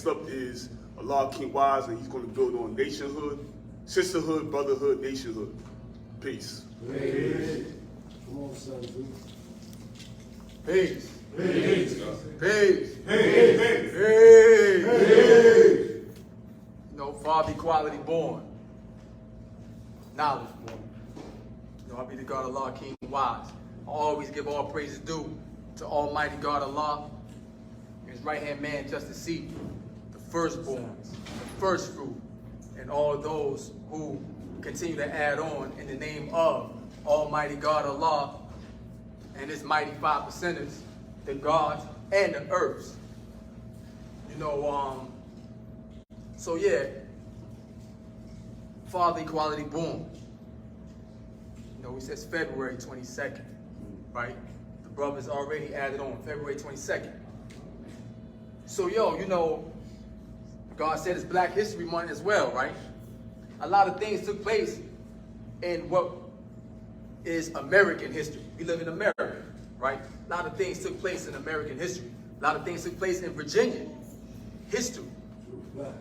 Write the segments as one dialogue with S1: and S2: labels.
S1: Next up is Allah King Wize, and he's going to build on nationhood, sisterhood, brotherhood, nationhood. Peace.
S2: Peace. Come on, son.
S1: Peace.
S2: Peace.
S1: Peace.
S2: Peace.
S1: Peace. You know, Father equality born. Knowledge born. You know, I be the God Allah King Wize. I always give all praises due to Almighty God Allah, His right-hand man, Justice Seat, the firstborn, the first fruit, and all those who continue to add on in the name of Almighty God Allah and His mighty 5%ers, the gods and the earths. You know, so yeah, Father equality born. You know, he says February 22nd, right? The brothers already added on February 22nd. So yo, you know, God said it's Black History Month as well, right? A lot of things took place in what is American history. We live in America, right? A lot of things took place in American history. A lot of things took place in Virginia history.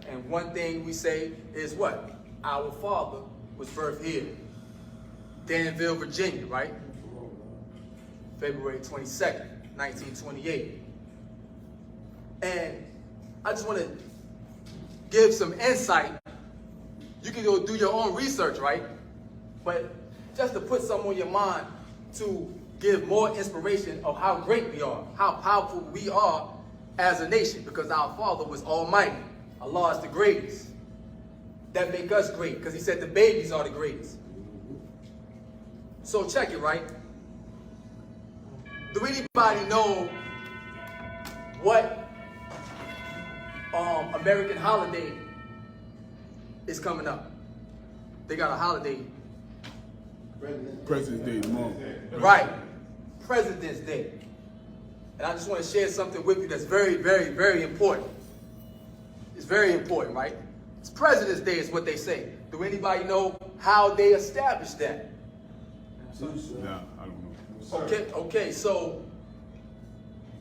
S1: And one thing we say is what? Our father was birthed here, Danville, Virginia, right? February 22nd, 1928. And I just want to give some insight. You can go do your own research, right? But just to put something on your mind to give more inspiration of how great we are, how powerful we are as a nation, because our Father was almighty. Allah is the greatest. That make us great, because He said the babies are the greatest. So check it, right? Do anybody know what American holiday is coming up? They got a holiday.
S2: President's Day tomorrow.
S1: Right. President's Day. And I just want to share something with you that's very, very, very important. It's very important, right? It's President's Day is what they say. Do anybody know how they established that?
S2: Nah, I don't know.
S1: Okay, so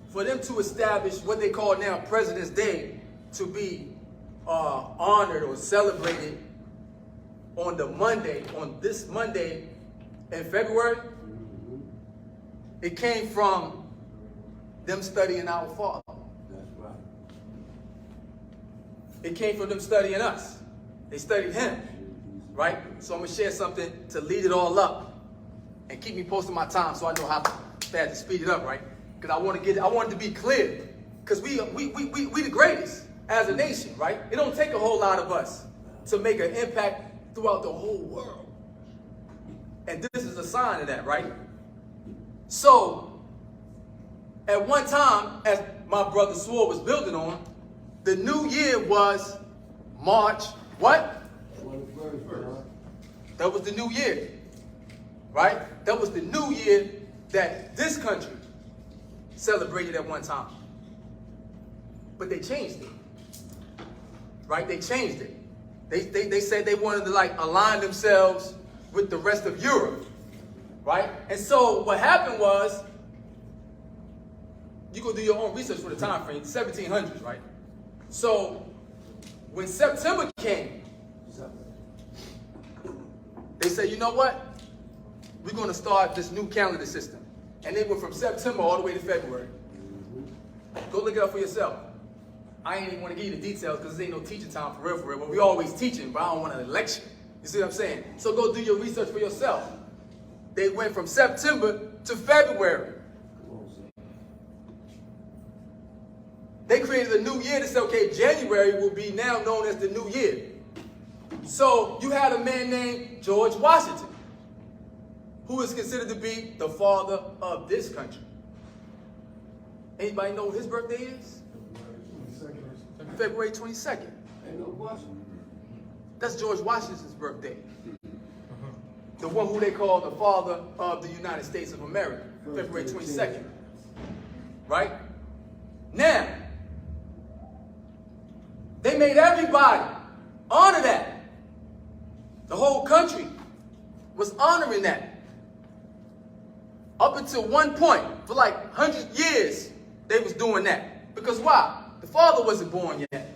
S1: for them to establish what they call now President's Day to be honored or celebrated on this Monday in February, it came from them studying our Father.
S2: That's right.
S1: It came from them studying us. They studied Him, right? So I'm gonna share something to lead it all up and keep me posted my time so I know how fast to speed it up, right? Because I want it to be clear. Because we the greatest as a nation, right? It don't take a whole lot of us to make an impact throughout the whole world. And this is a sign of that, right? So, at one time, as my brother Swore was building on, the new year was March, what?
S2: 21st.
S1: That was the new year, right? That was the new year that this country celebrated at one time. But they changed it, right? They changed it. They said they wanted to like align themselves with the rest of Europe, right? And so what happened was, you go do your own research for the time frame, 1700s, right? So when September came, they said, you know what? We're going to start this new calendar system. And they went from September all the way to February. Go look it up for yourself. I ain't even want to give you the details because there ain't no teaching time for real, but we always teaching, but I don't want to lecture. You see what I'm saying? So go do your research for yourself. They went from September to February. They created a new year to say, okay, January will be now known as the new year. So you had a man named George Washington, who is considered to be the father of this country. Anybody know what his birthday is? February 22nd.
S2: Ain't no Washington.
S1: That's George Washington's birthday. The one who they call the father of the United States of America. February 22nd. Right? Now, they made everybody honor that. The whole country was honoring that. Up until one point, for like 100 years, they was doing that. Because why? The father wasn't born yet.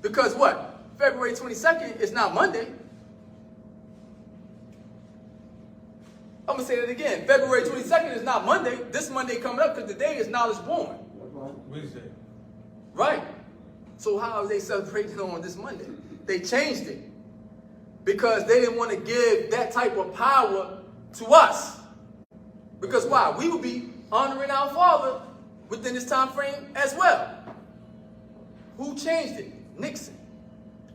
S1: Because what? February 22nd is not Monday. I'm going to say that again. February 22nd is not Monday. This Monday coming up because the day is knowledge born.
S2: Wednesday.
S1: Right. So how are they celebrating on this Monday? They changed it because they didn't want to give that type of power to us. Because why? We would be honoring our Father within this time frame as well. Who changed it? Nixon.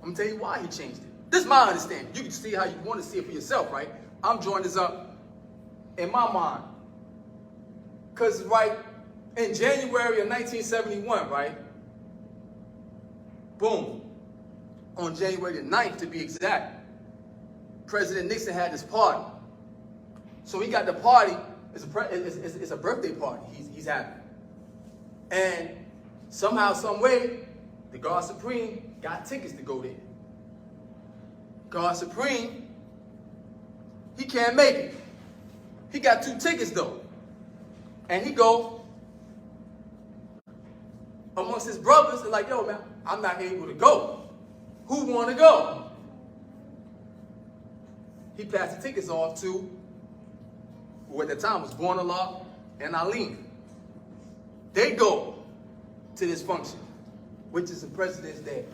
S1: I'm going to tell you why he changed it. This is my understanding. You can see how you want to see it for yourself, right? I'm drawing this up in my mind. Because, right, in January of 1971, right? Boom. On January the 9th, to be exact, President Nixon had this party. So he got the party. It's a birthday party he's having. And somehow, some way, the God Supreme got tickets to go there. God Supreme, he can't make it. He got 2 tickets though. And he go amongst his brothers and like, yo man, I'm not able to go. Who want to go? He passed the tickets off to who at the time was Born-Allah and Aline. They go to this function, which is the president's day.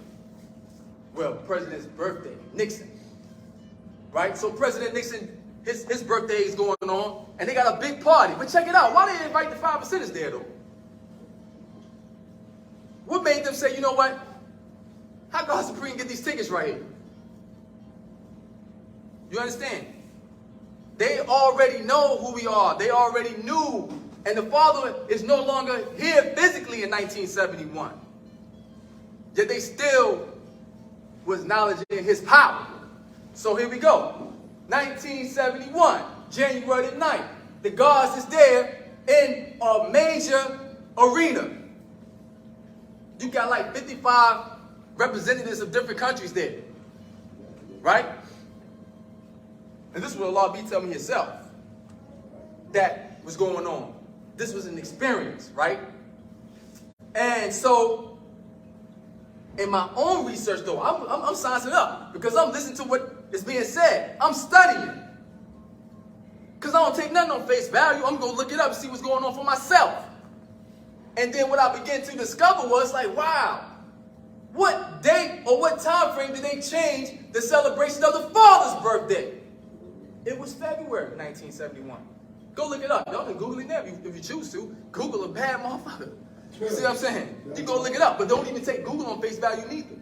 S1: Well, president's birthday, Nixon. Right? So President Nixon, his birthday is going on, and they got a big party. But check it out. Why they invite the 5%ers there, though? What made them say, you know what? How God Supreme get these tickets right here? You understand? They already know who we are. They already knew. And the Father is no longer here physically in 1971. Yet they still was acknowledging his power. So here we go. 1971, January the 9th. The gods is there in a major arena. You got like 55 representatives of different countries there. Right? And this is what Allah be telling me himself. That was going on. This was an experience, right? And so, in my own research though, I'm sizing up. Because I'm listening to what is being said. I'm studying. Because I don't take nothing on face value. I'm going to look it up and see what's going on for myself. And then what I began to discover was like, wow, what date or what time frame did they change the celebration of the Father's birthday? It was February 1971. Go look it up. Y'all can Google it now if you choose to. Google a bad motherfucker. You see what I'm saying? You go look it up, but don't even take Google on face value neither.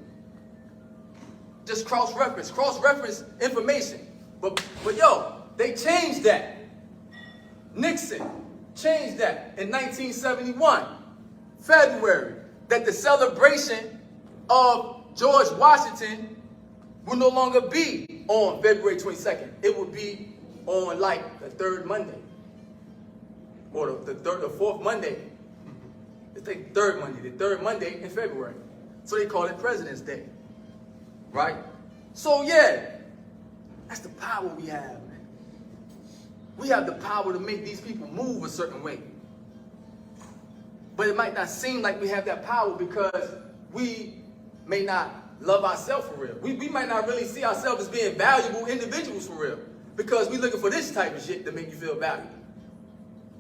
S1: Just cross-reference. Cross-reference information. But yo, they changed that. Nixon changed that in 1971, February, that the celebration of George Washington will no longer be on February 22nd. It will be on like the 3rd Monday. Or the 4th Monday. It's the 3rd Monday. The 3rd Monday in February. So they call it President's Day. Right? So yeah, that's the power we have, man. We have the power to make these people move a certain way. But it might not seem like we have that power because we may not love ourselves for real. We might not really see ourselves as being valuable individuals for real. Because we looking for this type of shit to make you feel valuable.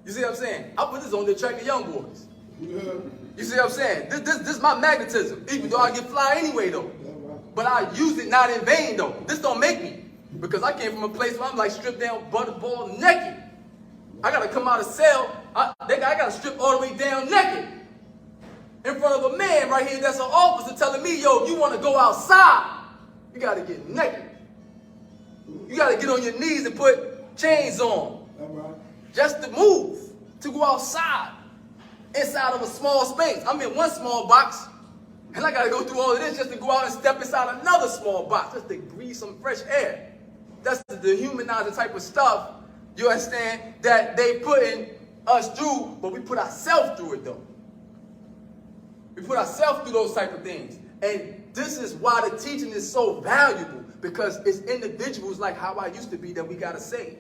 S1: You see what I'm saying? I put this on to attract the young boys. You see what I'm saying? This is my magnetism. Even though I get fly anyway though. But I use it not in vain though. This don't make me. Because I came from a place where I'm like stripped down, butterball, naked. I gotta come out of cell. I gotta strip all the way down naked. In front of a man right here that's an officer telling me, yo, you wanna go outside, you gotta get naked. You gotta get on your knees and put chains on. Just to move, to go outside, inside of a small space. I'm in one small box, and I gotta go through all of this just to go out and step inside another small box, just to breathe some fresh air. That's the dehumanizing type of stuff, you understand, that they putting us through, but we put ourselves through it though. We put ourselves through those type of things. And this is why the teaching is so valuable, because it's individuals like how I used to be that we gotta save.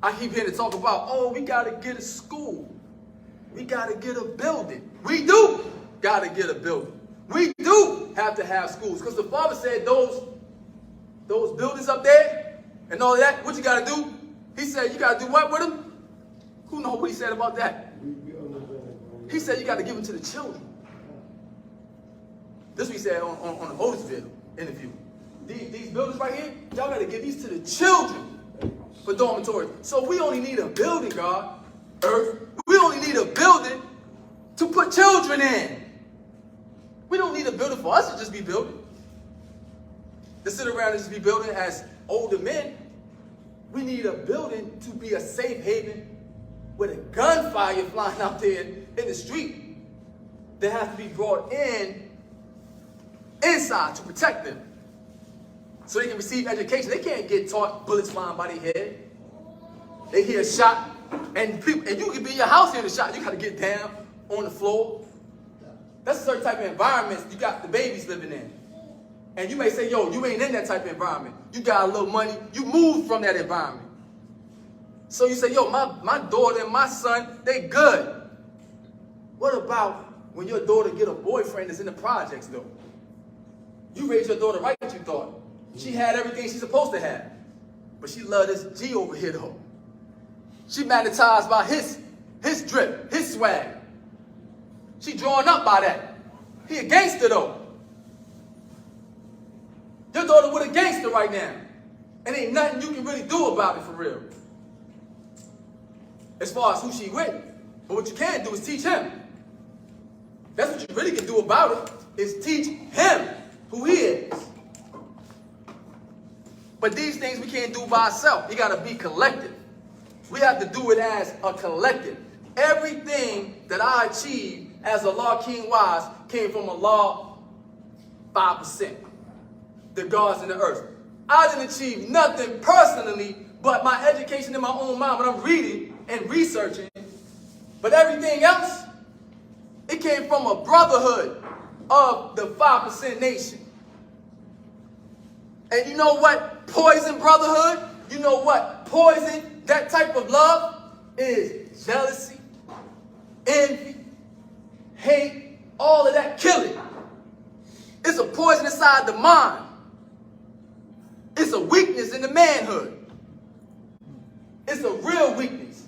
S1: I keep hearing to talk about, oh, we gotta get a school. We gotta get a building. We do gotta get a building. We do have to have schools because the Father said those buildings up there and all that, what you got to do? He said you got to do what with them? Who knows what he said about that? He said you got to give them to the children. This is what he said on the Otisville interview. These buildings right here, y'all got to give these to the children for dormitories. So we only need a building, God, earth. We only need a building to put children in. We don't need a building for us to just be building. To sit around and just be building as older men. We need a building to be a safe haven with a gunfire flying out there in the street that has to be brought inside to protect them. So they can receive education. They can't get taught bullets flying by their head. They hear a shot, and you can be in your house hearing a shot. You got to get down on the floor. That's a certain type of environment you got the babies living in. And you may say, yo, you ain't in that type of environment. You got a little money. You moved from that environment. So you say, yo, my daughter and my son, they good. What about when your daughter get a boyfriend that's in the projects, though? You raised your daughter right, you thought. She had everything she's supposed to have. But she loved this G over here, though. She magnetized by his drip, his swag. She drawn up by that. He a gangster, though. Your daughter with a gangster right now. And ain't nothing you can really do about it for real. As far as who she with. But what you can do is teach him. That's what you really can do about it, is teach him who he is. But these things we can't do by ourselves. We got to be collective. We have to do it as a collective. Everything that I achieved as a law King Wize came from a law 5%. The gods in the earth. I didn't achieve nothing personally but my education in my own mind when I'm reading and researching. But everything else, it came from a brotherhood of the 5% nation. And you know what poison brotherhood? You know what poison, that type of love, is jealousy, envy, hate, all of that killing. It's a poison inside the mind. It's a weakness in the manhood. It's a real weakness.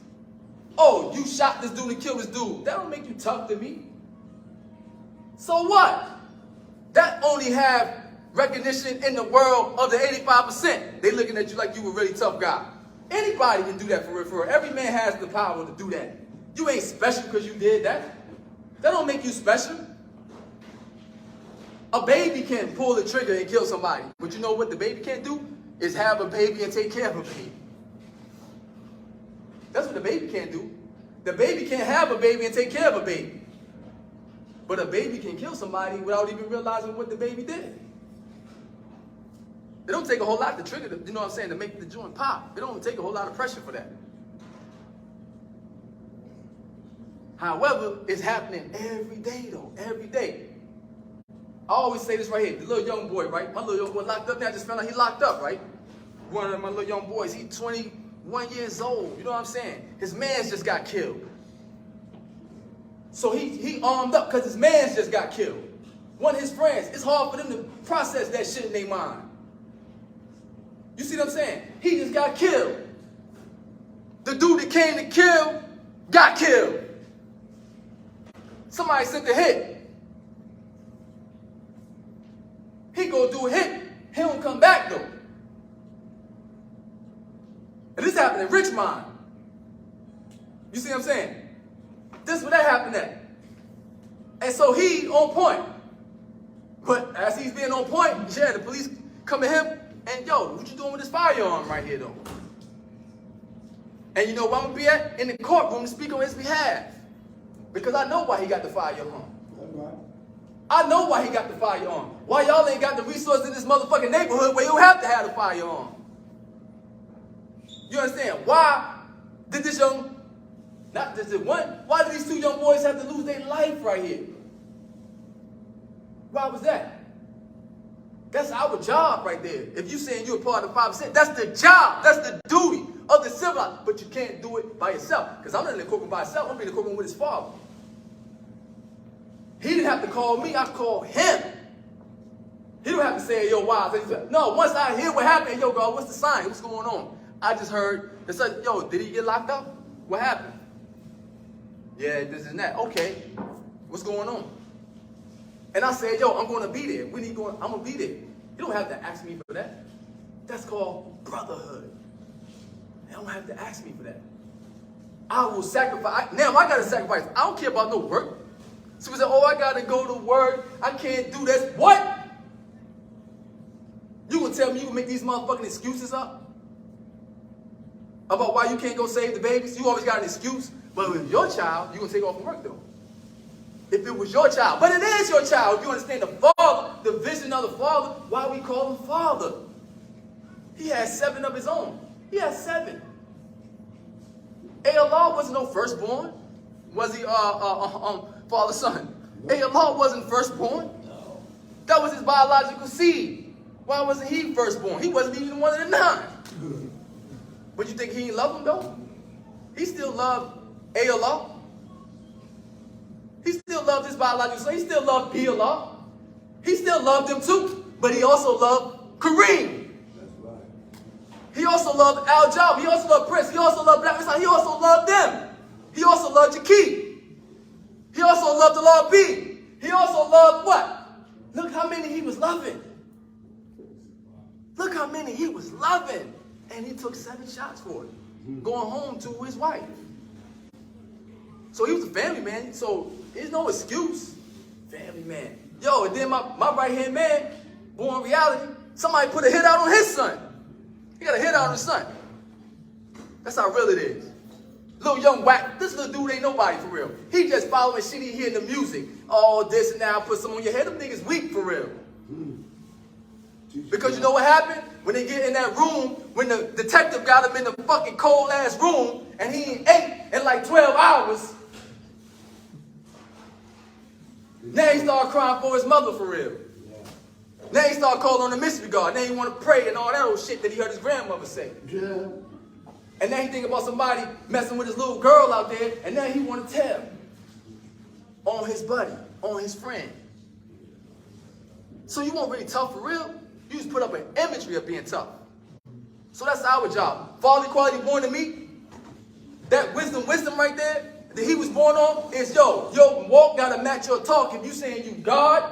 S1: Oh, you shot this dude and killed this dude. That don't make you tough to me. So what? That only have recognition in the world of the 85%. They looking at you like you a really tough guy. Anybody can do that for real, for real. Every man has the power to do that. You ain't special because you did that. That don't make you special. A baby can pull the trigger and kill somebody. But you know what the baby can't do? Is have a baby and take care of a baby. That's what the baby can't do. The baby can't have a baby and take care of a baby. But a baby can kill somebody without even realizing what the baby did. It don't take a whole lot to trigger the, you know what I'm saying, to make the joint pop. It don't take a whole lot of pressure for that. However, it's happening every day though, every day. I always say this right here, the little young boy, right? My little young boy locked up now, I just found out he locked up, right? One of my little young boys, he's 21 years old, you know what I'm saying? His man's just got killed. So he armed up because his man's just got killed. One of his friends, it's hard for them to process that shit in their mind. You see what I'm saying? He just got killed. The dude that came to kill got killed. Somebody sent the hit. He go do a hit. He don't come back though. And this happened in Richmond. You see what I'm saying? This is where that happened at. And so he on point. But as he's being on point, yeah, the police come to him and, yo, what you doing with this firearm right here though? And you know where I'm gonna be at? In the courtroom to speak on his behalf. Because I know why he got the firearm. I know why he got the firearm. Why y'all ain't got the resources in this motherfucking neighborhood where you have to have the firearm. You understand? Why did this young, not just one, why did these two young boys have to lose their life right here? Why was that? That's our job right there. If you saying you're a part of the 5%, that's the job. That's the duty of the civilized. But you can't do it by yourself. Because I'm not in the courtroom by myself. I'm in the courtroom with his father. He didn't have to call me, I called him. He don't have to say, yo, Wize. No, once I hear what happened, yo, God, what's the sign? What's going on? I just heard, they said, yo, did he get locked up? What happened? Yeah, this and that. Okay, what's going on? And I said, yo, I'm going to be there. When he going? I'm going to be there. You don't have to ask me for that. That's called brotherhood. You don't have to ask me for that. I will sacrifice. Now, I got to sacrifice. I don't care about no work. So we said, oh, I got to go to work. I can't do this. What? You gonna tell me you can make these motherfucking excuses up? About why you can't go save the babies? You always got an excuse. But with your child, you gonna take off from work though. If it was your child. But it is your child. If you understand the father, the vision of the father, why we call him father? He has 7 of his own. He has 7. Allah wasn't no firstborn. Was he father son? Allah wasn't firstborn.
S2: No.
S1: That was his biological seed. Why wasn't he firstborn? He wasn't even one of the 9. But you think he didn't love him though? He still loved Allah. He still loved his biological son. He still loved Allah. He still loved him too. But he also loved Kareem.
S2: That's right.
S1: He also loved Al-Jab. He also loved Prince. He also loved Black Messiah. He also loved them. He also loved Jakee. He also loved the Lord B. He also loved what? Look how many he was loving. Look how many he was loving. And he took 7 shots for it. Going home to his wife. So he was a family man. So there's no excuse. Family man. Yo, and then my right-hand man, born reality, somebody put a hit out on his son. He got a hit out on his son. That's how real it is. Little young whack, this little dude ain't nobody for real. He just following shit he hearing the music. All this and now put some on your head. Them niggas weak for real. Because you know what happened? When they get in that room, when the detective got him in the fucking cold ass room and he ain't ate in like 12 hours. Now he started crying for his mother for real. Now he started calling on the mystery God. Now he want to pray and all that old shit that he heard his grandmother say.
S2: Yeah.
S1: And now he think about somebody messing with his little girl out there, and now he want to tell on his buddy, on his friend. So you weren't really tough for real. You just put up an imagery of being tough. So that's our job. Father equality born to me. That wisdom right there that he was born on is your walk gotta match your talk. If you saying you God,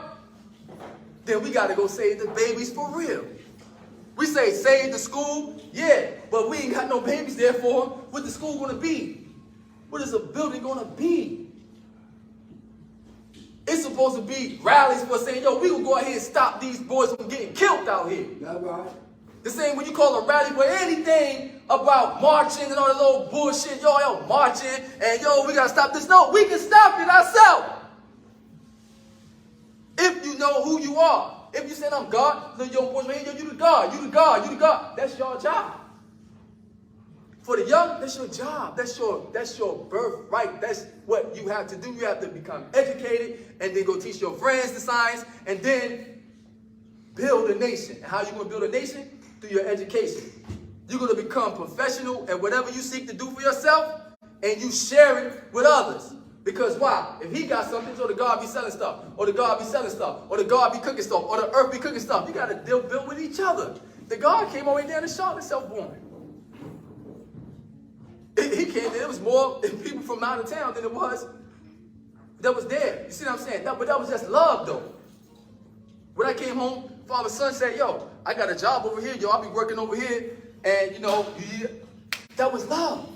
S1: then we gotta go save the babies for real. We say save the school, yeah, but we ain't got no babies there for them. What the school gonna be? What is a building gonna be? It's supposed to be rallies for saying, yo, we gonna go out here and stop these boys from getting killed out here.
S2: That's right.
S1: The same when you call a rally for anything about marching and all that little bullshit. Yo, marching, and yo, we gotta stop this. No, we can stop it ourselves. If you know who you are. If you say I'm God, little young boys, hey, yo, you the God, you the God, you the God. That's your job. For the young, that's your job. That's your birthright. That's what you have to do. You have to become educated and then go teach your friends the science and then build a nation. And how you going to build a nation? Through your education. You're going to become professional at whatever you seek to do for yourself and you share it with others. Because why? If he got something, so the God be selling stuff, or the God be selling stuff, or the God be cooking stuff, or the earth be cooking stuff. You got to build with each other. The God came all the way down to Charlotte, self-born. He came there. It was more people from out of town than it was that was there. You see what I'm saying? But that was just love, though. When I came home, father's son said, yo, I got a job over here. Yo, I'll be working over here. And, you know, that was love.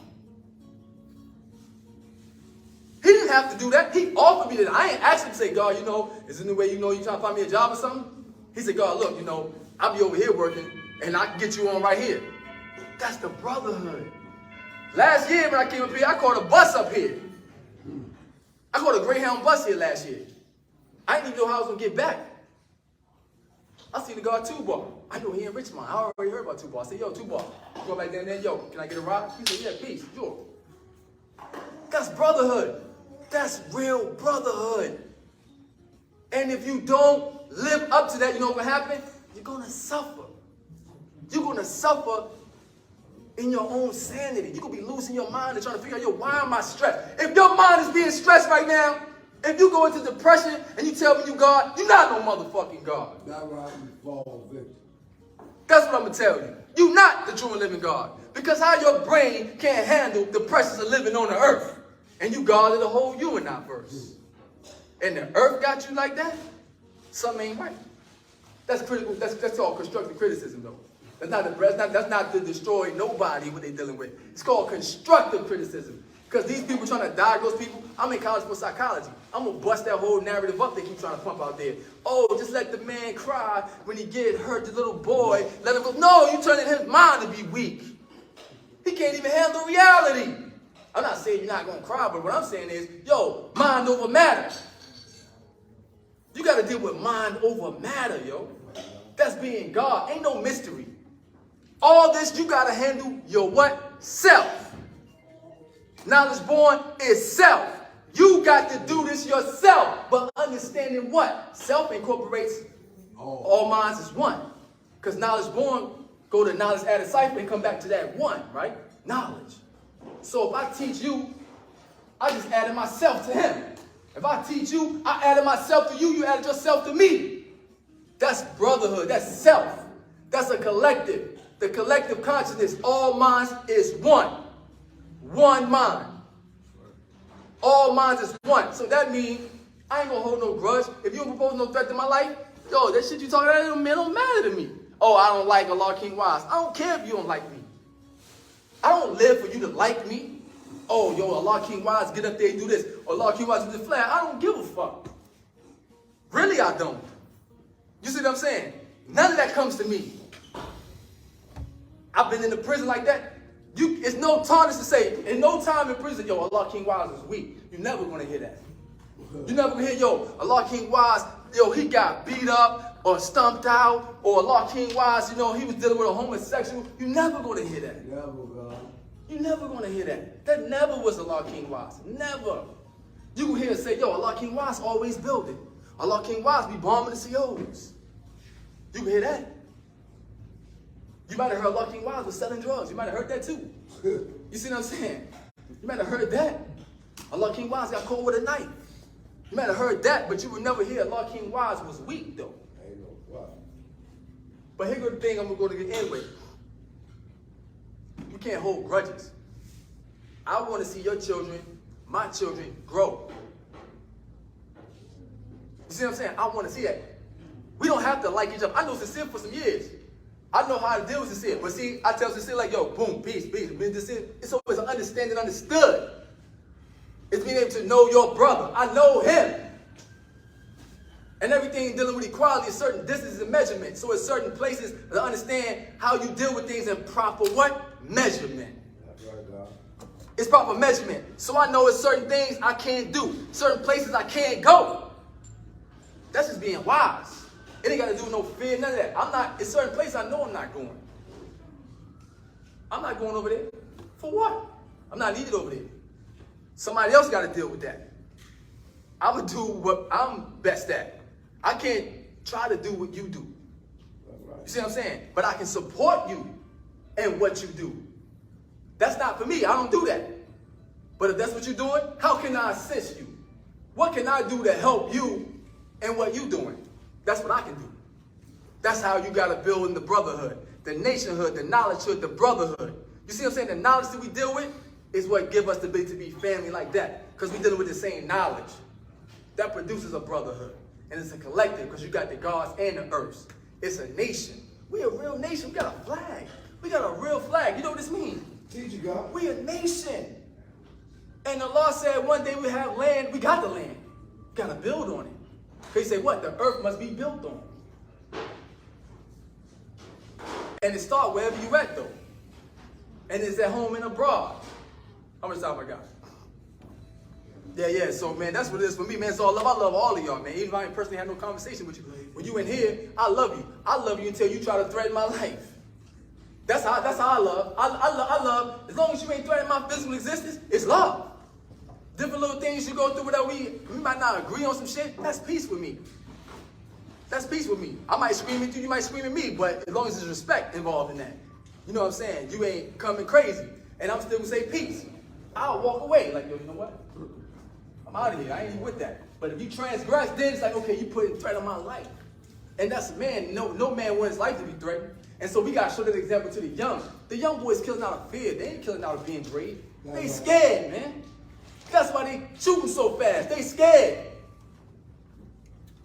S1: He didn't have to do that. He offered me that. I ain't asked him to say, God, you know, is there any way you know you trying to find me a job or something? He said, God, look, you know, I'll be over here working, and I can get you on right here. That's the brotherhood. Last year when I came up here, I caught a bus up here. I caught a Greyhound bus here last year. I didn't even know how I was going to get back. I seen the guy Two-Bar. I know he in Richmond. I already heard about Two-Bar. I said, yo, Two-Bar, go back there, yo, can I get a ride? He said, yeah, peace, sure. That's brotherhood. That's real brotherhood. And if you don't live up to that, you know what's going to happen? You're going to suffer. You're going to suffer in your own sanity. You're going to be losing your mind and trying to figure out, yo, why am I stressed? If your mind is being stressed right now, If you go into depression and you tell me you God, you're not no motherfucking God.
S2: That's why you fall victim.
S1: That's what I'm going to tell you. You're not the true and living God. Because how your brain can't handle the pressures of living on the earth. And you God of the whole you in that verse. And the earth got you like that? Something ain't right. That's critical. That's all constructive criticism, though. That's not to destroy nobody what they're dealing with. It's called constructive criticism. Because these people trying to diagnose people, I'm in college for psychology. I'm going to bust that whole narrative up they keep trying to pump out there. Oh, just let the man cry when he get hurt, the little boy, let him go. No, you turning his mind to be weak. He can't even handle reality. I'm not saying you're not going to cry, but what I'm saying is, yo, mind over matter. You got to deal with mind over matter, yo. That's being God. Ain't no mystery. All this, you got to handle your what? Self. Knowledge born is self. You got to do this yourself. But understanding what? Self incorporates all minds as one. Because knowledge born, go to knowledge added cipher and come back to that one, right? Knowledge. So if I teach you, I just added myself to him. If I teach you, I added myself to you, you added yourself to me. That's brotherhood. That's self. That's a collective. The collective consciousness, all minds is one. One mind. All minds is one. So that means I ain't gonna hold no grudge. If you don't propose no threat to my life, yo, that shit you talking about, it don't matter to me. Oh, I don't like Allah King Wize. I don't care if you don't like me. I don't live for you to like me. Oh, yo, Allah King Wize, get up there and do this. Allah King Wize, do the flag. I don't give a fuck. Really, I don't. You see what I'm saying? None of that comes to me. I've been in the prison like that. It's no tarnish to say, in no time in prison, yo, Allah King Wize is weak. You're never going to hear that. You're never going to hear, yo, Allah King Wize, yo, he got beat up or stumped out, or Allah King Wize, you know, he was dealing with a homosexual. You're never going to hear that.
S2: Never, God.
S1: You're never going to hear that. That never was Allah King Wize. Never. You can hear it say, yo, Allah King Wize always building. Allah King Wize be bombing the COs. You can hear that. You might have heard Allah King Wize was selling drugs. You might have heard that too. You see what I'm saying? You might have heard that. Allah King Wize got caught with a knife. You might have heard that, but you would never hear Allah King Wize was weak though.
S2: Ain't no problem.
S1: But here's the thing I'm going to get in with. You can't hold grudges. I want to see your children, my children, grow. You see what I'm saying? I want to see that. We don't have to like each other. I know Sincere for some years. I know how to deal with Sincere. But see, I tell Sincere like, yo, boom, peace, peace. It's always an understanding, understood. It's being able to know your brother. I know him. And everything dealing with equality is certain distances and measurements. So it's certain places to understand how you deal with things in proper what? Measurement.
S2: That's right, God.
S1: It's proper measurement. So I know it's certain things I can't do. Certain places I can't go. That's just being wise. It ain't got to do with no fear, none of that. It's certain places I know I'm not going. I'm not going over there. For what? I'm not needed over there. Somebody else got to deal with that. I would do what I'm best at. I can't try to do what you do.
S2: Right.
S1: You see what I'm saying? But I can support you in what you do. That's not for me. I don't do that. But if that's what you're doing, how can I assist you? What can I do to help you in what you're doing? That's what I can do. That's how you got to build in the brotherhood, the nationhood, the knowledgehood, the brotherhood. You see what I'm saying? The knowledge that we deal with is what give us the ability to be family like that, because we're dealing with the same knowledge. That produces a brotherhood. And it's a collective, because you got the gods and the earths. It's a nation. We a real nation. We got a flag. We got a real flag. You know what this means?
S2: Teach you, God.
S1: We a nation. And Allah said one day we have land. We got the land. We got to build on it. He said what? The earth must be built on. And it starts wherever you at though. And it's at home and abroad. How much time I got? Yeah. So man, that's what it is for me, man. It's all love. I love all of y'all, man. Even if I ain't personally had no conversation with you. When you in here, I love you. I love you until you try to threaten my life. That's how I love. I love. As long as you ain't threatening my physical existence, it's love. Different little things you go through that we might not agree on some shit. That's peace with me. That's peace with me. I might scream at you, you might scream at me, but as long as there's respect involved in that. You know what I'm saying? You ain't coming crazy. And I'm still gonna say peace. I'll walk away like, yo, you know what? I'm out of here. I ain't even with that. But if you transgress, then it's like, okay, you put in threat on my life. And that's man, no man wants his life to be threatened. And so we got to show that example to the young. The young boys killing out of fear. They ain't killing out of being brave. They scared, man. That's why they shooting so fast. They scared.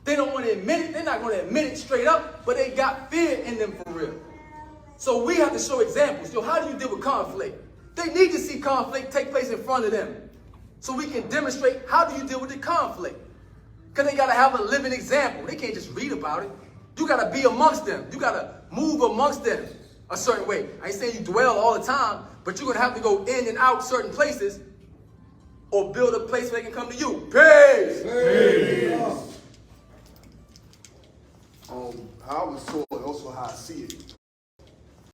S1: They don't want to admit it. They're not going to admit it straight up, but they got fear in them for real. So we have to show examples. Yo, how do you deal with conflict? They need to see conflict take place in front of them. So we can demonstrate how do you deal with the conflict. Because they got to have a living example. They can't just read about it. You got to be amongst them. You got to move amongst them a certain way. I ain't saying you dwell all the time, but you're going to have to go in and out certain places or build a place where they can come to you. Peace!
S2: Peace.
S3: How I was taught, also how I see it.